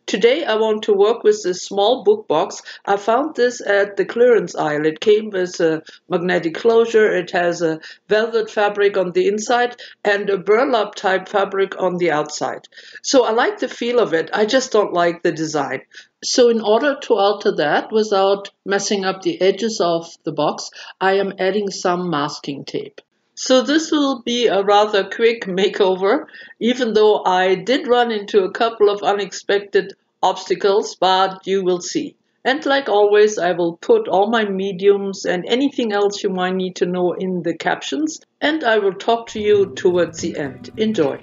Today I want to work with this small book box. I found this at the clearance aisle. It came with a magnetic closure, it has a velvet fabric on the inside and a burlap type fabric on the outside. So I like the feel of it, I just don't like the design. So in order to alter that without messing up the edges of the box, I am adding some masking tape. So this will be a rather quick makeover, even though I did run into a couple of unexpected obstacles, but you will see. And like always, I will put all my mediums and anything else you might need to know in the captions, and I will talk to you towards the end. Enjoy!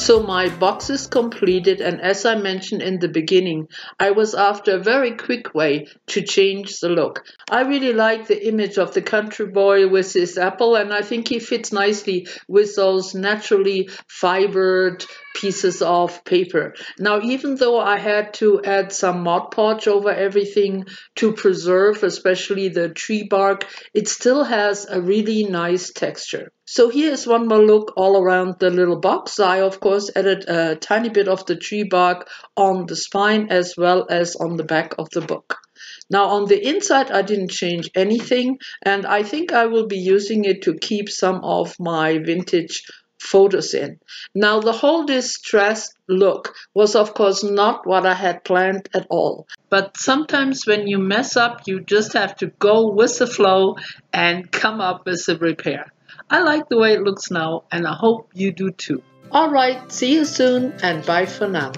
So my box is completed, and as I mentioned in the beginning, I was after a very quick way to change the look. I really like the image of the country boy with his apple, and I think he fits nicely with those naturally fibered pieces of paper. Now, even though I had to add some Mod Podge over everything to preserve, especially the tree bark, it still has a really nice texture. So here is one more look all around the little box. I, of course, added a tiny bit of the tree bark on the spine as well as on the back of the book. Now on the inside, I didn't change anything, and I think I will be using it to keep some of my vintage photos in. Now the whole distressed look was of course not what I had planned at all. But sometimes when you mess up, you just have to go with the flow and come up with a repair. I like the way it looks now, and I hope you do too. Alright, see you soon and bye for now.